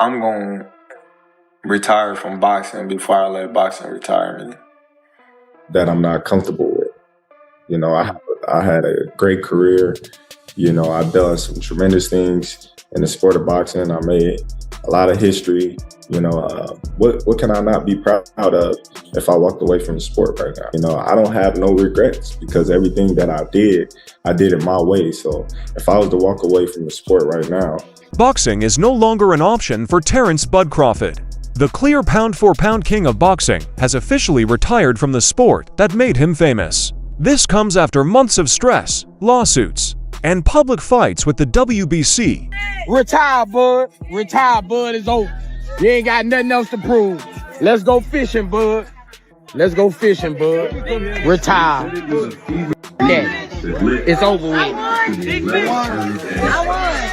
I'm going to retire from boxing before I let boxing retire me. That I'm not comfortable with. You know, I had a great career. You know, I've done some tremendous things in the sport of boxing. I made a lot of history. You know, what can I not be proud of if I walked away from the sport right now? You know, I don't have no regrets because everything that I did it my way. So if I was to walk away from the sport right now. Boxing is no longer an option for Terence "Bud" Crawford. The clear pound-for-pound king of boxing has officially retired from the sport that made him famous. This comes after months of stress, lawsuits, and public fights with the WBC. Retire, Bud. Retire, Bud. It's over. You ain't got nothing else to prove. Let's go fishing, Bud. Let's go fishing, Bud. Retire. It's over with. I won.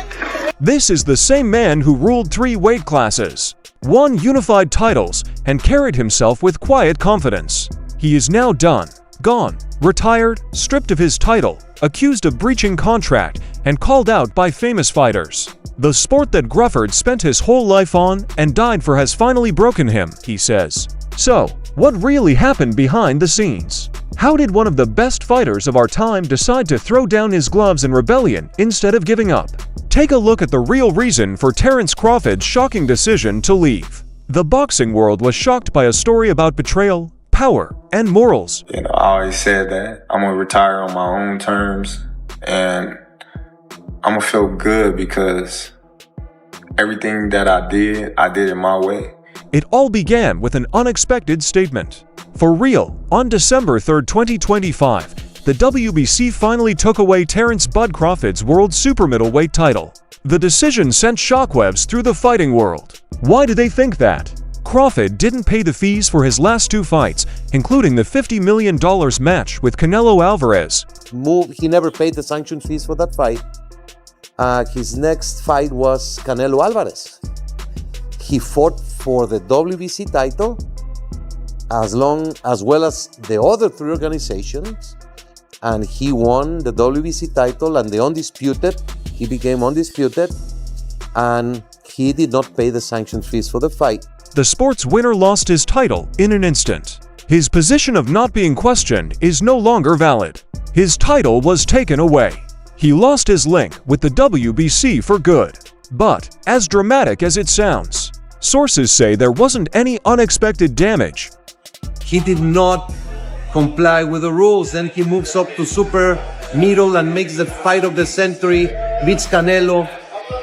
This is the same man who ruled 3 weight classes, won unified titles, and carried himself with quiet confidence. He is now done, gone, retired, stripped of his title, accused of breaching contract, and called out by famous fighters. The sport that Crawford spent his whole life on and died for has finally broken him, he says. So, what really happened behind the scenes? How did one of the best fighters of our time decide to throw down his gloves in rebellion instead of giving up? Take a look at the real reason for Terence Crawford's shocking decision to leave. The boxing world was shocked by a story about betrayal, power, and morals. You know, I always said that I'm going to retire on my own terms, and I'm going to feel good because everything that I did it my way. It all began with an unexpected statement. For real, on December 3, 2025, the WBC finally took away Terence "Bud" Crawford's world super middleweight title. The decision sent shockwaves through the fighting world. Why do they think that? Crawford didn't pay the fees for his last 2 fights, including the $50 million match with Canelo Alvarez. He never paid the sanction fees for that fight. His next fight was Canelo Alvarez. He fought for the WBC title as well as the other 3 organizations, and he won the WBC title and the undisputed. He became undisputed, and he did not pay the sanction fees for the fight. The sport's winner lost his title in an instant. His position of not being questioned is no longer valid. His title was taken away. He lost his link with the WBC for good. But, as dramatic as it sounds, sources say there wasn't any unexpected damage. He did not comply with the rules, then he moves up to super middle and makes the fight of the century, beats Canelo,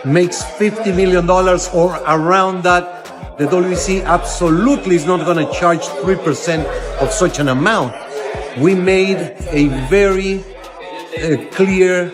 makes $50 million or around that. The WBC absolutely is not going to charge 3% of such an amount. We made a very clear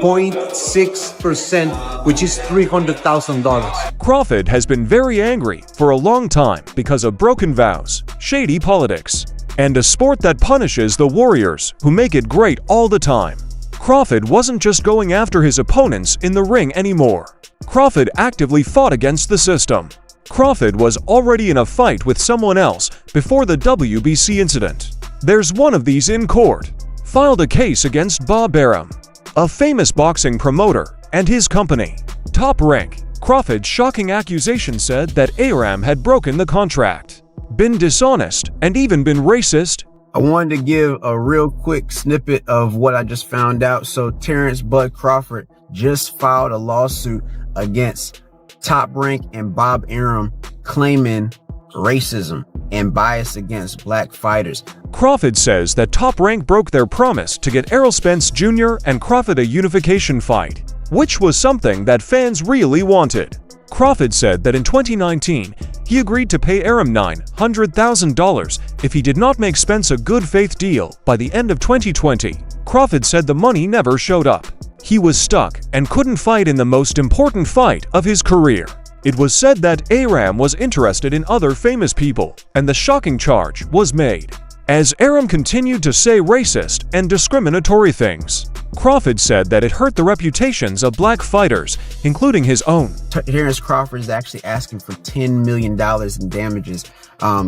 0.6%, which is $300,000. Crawford has been very angry for a long time because of broken vows, shady politics, and a sport that punishes the warriors who make it great all the time. Crawford wasn't just going after his opponents in the ring anymore. Crawford actively fought against the system. Crawford was already in a fight with someone else before the WBC incident. There's one of these in court. Filed a case against Bob Arum, a famous boxing promoter, and his company, Top Rank. Crawford's shocking accusation said that Arum had broken the contract, been dishonest, and even been racist. I wanted to give a real quick snippet of what I just found out. So Terence "Bud" Crawford just filed a lawsuit against Top Rank and Bob Arum, claiming racism and bias against black fighters. Crawford says that Top Rank broke their promise to get Errol Spence Jr. and Crawford a unification fight, which was something that fans really wanted. Crawford said that in 2019, he agreed to pay Arum $900,000 if he did not make Spence a good faith deal by the end of 2020. Crawford said the money never showed up. He was stuck and couldn't fight in the most important fight of his career. It was said that Arum was interested in other famous people, and the shocking charge was made. As Arum continued to say racist and discriminatory things, Crawford said that it hurt the reputations of black fighters, including his own. Terence Crawford is actually asking for $10 million in damages.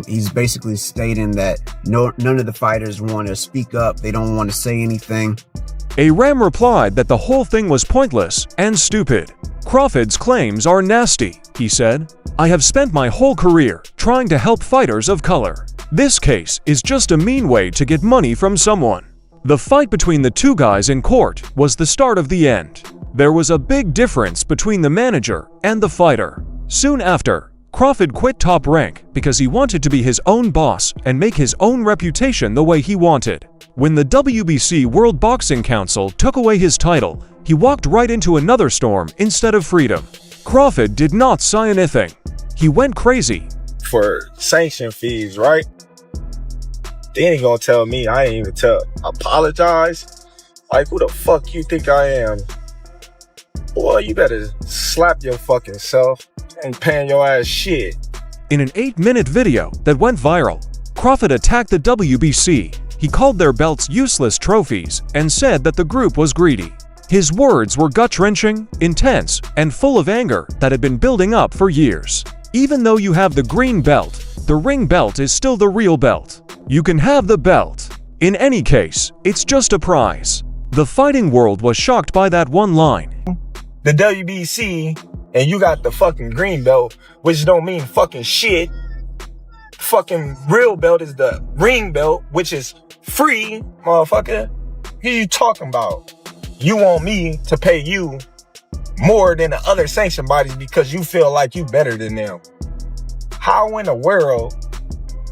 He's basically stating that none of the fighters want to speak up. They don't want to say anything. Arum replied that the whole thing was pointless and stupid. Crawford's claims are nasty, he said. I have spent my whole career trying to help fighters of color. This case is just a mean way to get money from someone. The fight between the two guys in court was the start of the end. There was a big difference between the manager and the fighter. Soon after, Crawford quit Top Rank because he wanted to be his own boss and make his own reputation the way he wanted. When the WBC World Boxing Council took away his title, he walked right into another storm instead of freedom. Crawford did not say anything. He went crazy. For sanction fees, right? They ain't gonna tell me. I ain't even apologize. Like, who the fuck you think I am? Boy, you better slap your fucking self. Ain't paying your ass shit. In an 8-minute video that went viral, Crawford attacked the WBC. He called their belts useless trophies and said that the group was greedy. His words were gut-wrenching, intense, and full of anger that had been building up for years. Even though you have the green belt, the ring belt is still the real belt. You can have the belt. In any case, it's just a prize. The fighting world was shocked by that one line. The WBC, and you got the fucking green belt, which don't mean fucking shit. Fucking real belt is the ring belt, which is free, motherfucker. Who you talking about? You want me to pay you more than the other sanction bodies because you feel like you better than them. How in the world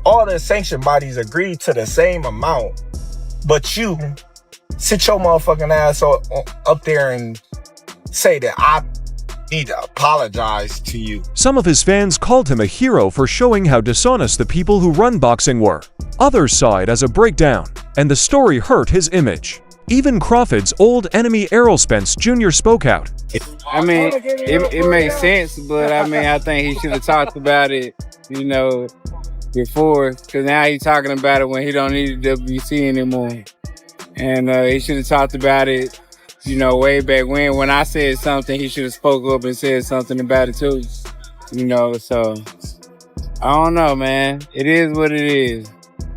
all the sanction bodies agree to the same amount, but you sit your motherfucking ass up there and say that I need to apologize to you? Some of his fans called him a hero for showing how dishonest the people who run boxing were. Others saw it as a breakdown, and the story hurt his image. Even Crawford's old enemy Errol Spence Jr. spoke out. I mean, it makes sense, but I mean, I think he should have talked about it, you know, before, because now he's talking about it when he don't need the WBC anymore. And he should have talked about it, you know, way back when I said something, he should have spoke up and said something about it too, you know, so I don't know, man. It is what it is.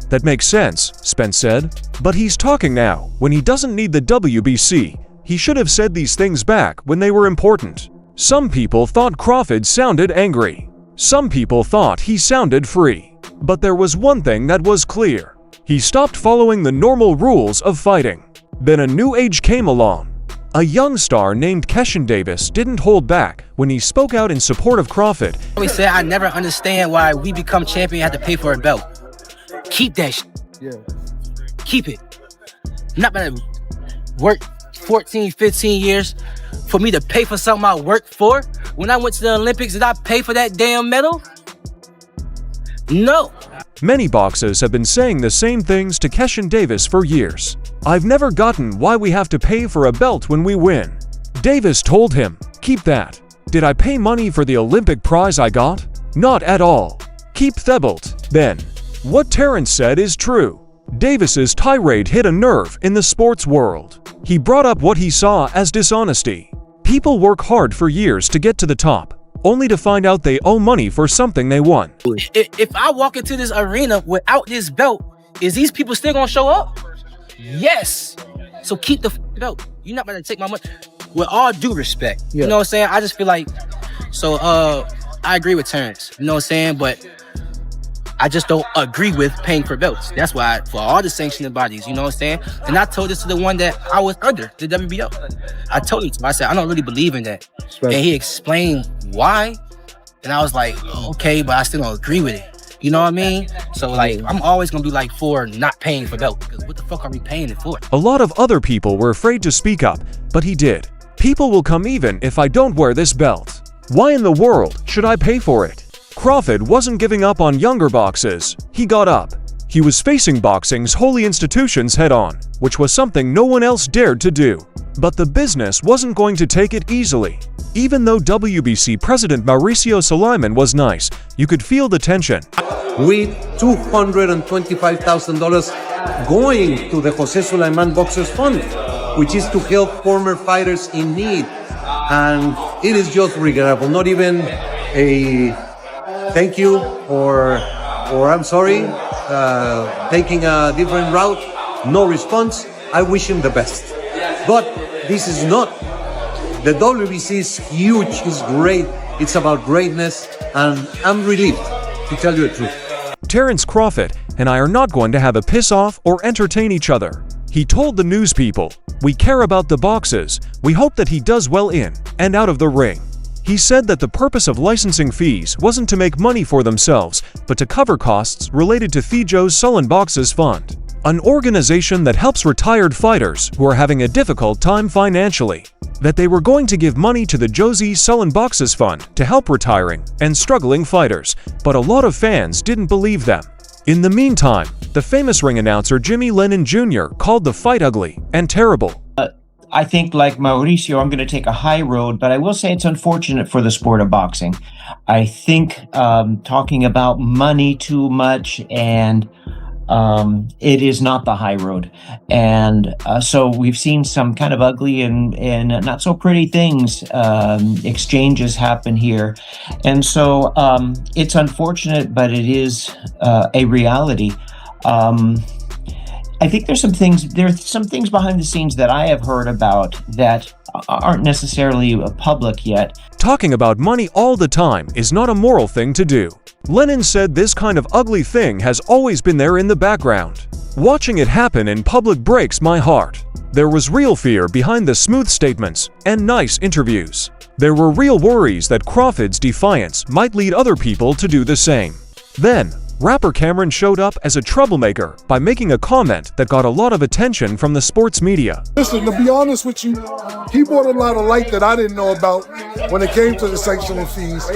That makes sense, Spence said. But he's talking now. When he doesn't need the WBC, he should have said these things back when they were important. Some people thought Crawford sounded angry. Some people thought he sounded free. But there was one thing that was clear. He stopped following the normal rules of fighting. Then a new age came along. A young star named Keyshawn Davis didn't hold back when he spoke out in support of Crawford. He said, I never understand why we become champion have to pay for a belt. Keep that shit. Yeah. Keep it. I'm not gonna work 14, 15 years for me to pay for something I worked for. When I went to the Olympics, did I pay for that damn medal? No. Many boxers have been saying the same things to Keyshawn Davis for years. I've never gotten why we have to pay for a belt when we win. Davis told him, keep that. Did I pay money for the Olympic prize I got? Not at all. Keep the belt, then. What Terence said is true. Davis's tirade hit a nerve in the sports world. He brought up what he saw as dishonesty. People work hard for years to get to the top, only to find out they owe money for something they won. If I walk into this arena without this belt, is these people still gonna show up? Yes. So keep the belt. You're not gonna take my money. With all due respect, you know what I'm saying? I just feel like, so I agree with Terence, you know what I'm saying? But I just don't agree with paying for belts. That's why, for all the sanctioning bodies, you know what I'm saying? And I told this to the one that I was under, the WBO. I told him to. I said, I don't really believe in that. And he explained why. And I was like, okay, but I still don't agree with it. You know what I mean? So, like, I'm always going to be, like, for not paying for belts. Because what the fuck are we paying it for? A lot of other people were afraid to speak up, but he did. People will come even if I don't wear this belt. Why in the world should I pay for it? Crawford wasn't giving up on younger boxers. He got up. He was facing boxing's holy institutions head-on, which was something no one else dared to do. But the business wasn't going to take it easily. Even though WBC President Mauricio Sulaiman was nice, you could feel the tension. With $225,000 going to the Jose Sulaiman Boxers Fund, which is to help former fighters in need. And it is just regrettable. Not even a thank you or I'm sorry, taking a different route. No response. I wish him the best. But this is not. The WBC is huge, it's great, it's about greatness, and I'm relieved, to tell you the truth. Terence Crawford and I are not going to have a piss-off or entertain each other. He told the news people, "We care about the boxes. We hope that he does well in and out of the ring." He said that the purpose of licensing fees wasn't to make money for themselves, but to cover costs related to Fijo's Sullen Boxes Fund, an organization that helps retired fighters who are having a difficult time financially. That they were going to give money to the Josie Sullen Boxes Fund to help retiring and struggling fighters, but a lot of fans didn't believe them. In the meantime, the famous ring announcer Jimmy Lennon Jr. called the fight ugly and terrible. I think, like Mauricio, I'm going to take a high road, but I will say it's unfortunate for the sport of boxing. I think talking about money too much and it is not the high road. And so we've seen some kind of ugly and not so pretty things, exchanges happen here. And so it's unfortunate, but it is a reality. I think there's some things behind the scenes that I have heard about that aren't necessarily public yet. Talking about money all the time is not a moral thing to do. Lennon said this kind of ugly thing has always been there in the background. Watching it happen in public breaks my heart. There was real fear behind the smooth statements and nice interviews. There were real worries that Crawford's defiance might lead other people to do the same. Then, rapper Cameron showed up as a troublemaker by making a comment that got a lot of attention from the sports media. Listen, to be honest with you, he brought a lot of light that I didn't know about when it came to the sanctioning fees.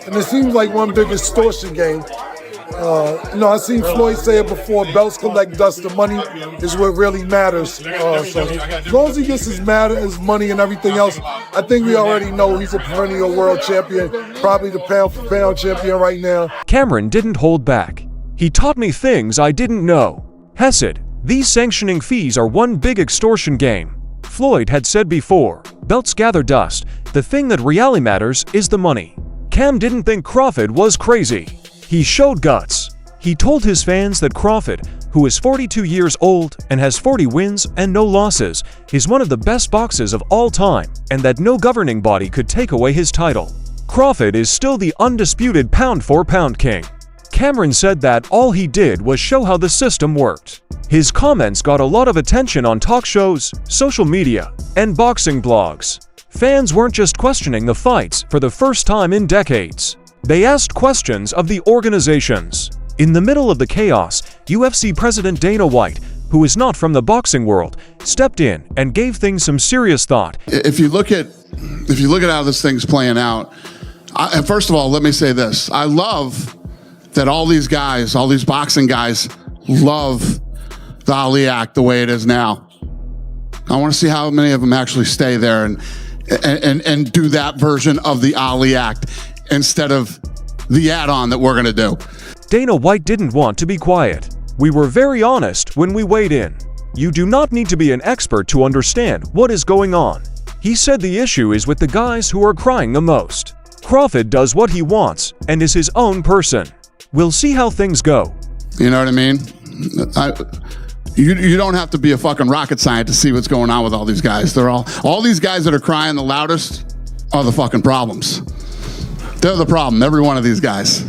And it seems like one big extortion game. I've seen Floyd say it before, belts collect dust, the money is what really matters. So as long as he gets his money and everything else, I think we already know he's a perennial world champion, probably the pound-for-pound champion right now. Cameron didn't hold back. He taught me things I didn't know. Hesed, these sanctioning fees are one big extortion game. Floyd had said before, belts gather dust, the thing that really matters is the money. Cam didn't think Crawford was crazy. He showed guts. He told his fans that Crawford, who is 42 years old and has 40 wins and no losses, is one of the best boxers of all time and that no governing body could take away his title. Crawford is still the undisputed pound-for-pound king. Cameron said that all he did was show how the system worked. His comments got a lot of attention on talk shows, social media, and boxing blogs. Fans weren't just questioning the fights for the first time in decades. They asked questions of the organizations. In the middle of the chaos, UFC President Dana White, who is not from the boxing world, stepped in and gave things some serious thought. If you look at how this thing's playing out, first of all, let me say this. I love that all these guys, all these boxing guys, love the Ali Act the way it is now. I want to see how many of them actually stay there and do that version of the Ali Act instead of the add-on that we're going to do. Dana White didn't want to be quiet. We were very honest when we weighed in. You do not need to be an expert to understand what is going on. He said the issue is with the guys who are crying the most. Crawford does what he wants and is his own person. We'll see how things go. You know what I mean? You don't have to be a fucking rocket scientist to see what's going on with all these guys. They're all these guys that are crying the loudest are the fucking problems. They're the problem, every one of these guys.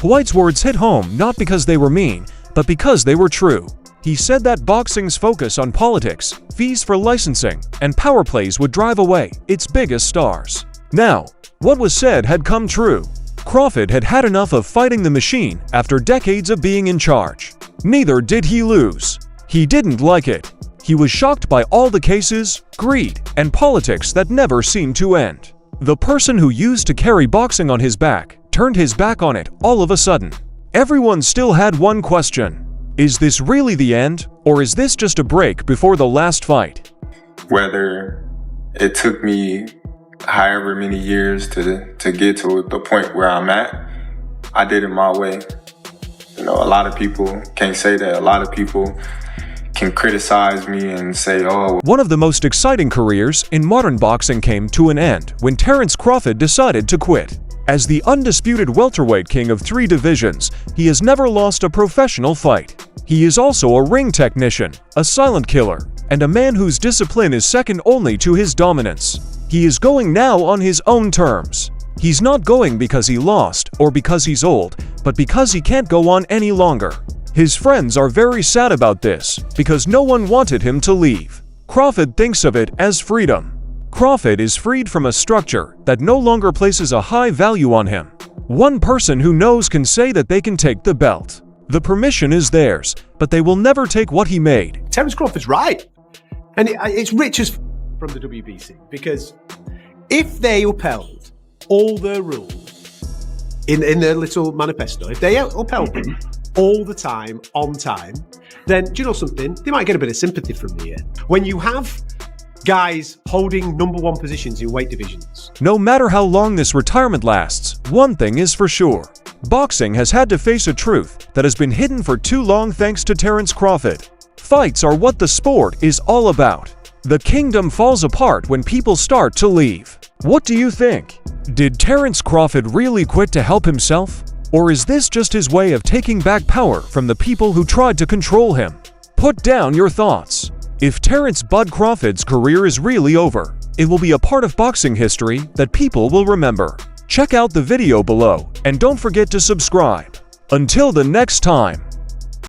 White's words hit home not because they were mean, but because they were true. He said that boxing's focus on politics, fees for licensing, and power plays would drive away its biggest stars. Now, what was said had come true. Crawford had had enough of fighting the machine after decades of being in charge. Neither did he lose. He didn't like it. He was shocked by all the cases, greed, and politics that never seemed to end. The person who used to carry boxing on his back turned his back on it all of a sudden. Everyone still had one question. Is this really the end, or is this just a break before the last fight? Whether it took me however many years to get to the point where I'm at, I did it my way. A lot of people can't say that. A lot of people can criticize me and say, oh. One of the most exciting careers in modern boxing came to an end when Terence Crawford decided to quit. As the undisputed welterweight king of 3 divisions, he has never lost a professional fight. He is also a ring technician, a silent killer, and a man whose discipline is second only to his dominance. He is going now on his own terms. He's not going because he lost or because he's old, but because he can't go on any longer. His friends are very sad about this because no one wanted him to leave. Crawford thinks of it as freedom. Crawford is freed from a structure that no longer places a high value on him. One person who knows can say that they can take the belt. The permission is theirs, but they will never take what he made. Terence Crawford's right. And it's rich as from the WBC, because if they upheld all their rules in their little manifesto, if they upheld them all the time, on time, then do you know something? They might get a bit of sympathy from me here. When you have guys holding #1 positions in weight divisions. No matter how long this retirement lasts, one thing is for sure. Boxing has had to face a truth that has been hidden for too long thanks to Terence Crawford. Fights are what the sport is all about. The kingdom falls apart when people start to leave. What do you think? Did Terence Crawford really quit to help himself? Or is this just his way of taking back power from the people who tried to control him? Put down your thoughts. If Terence "Bud" Crawford's career is really over, it will be a part of boxing history that people will remember. Check out the video below and don't forget to subscribe. Until the next time.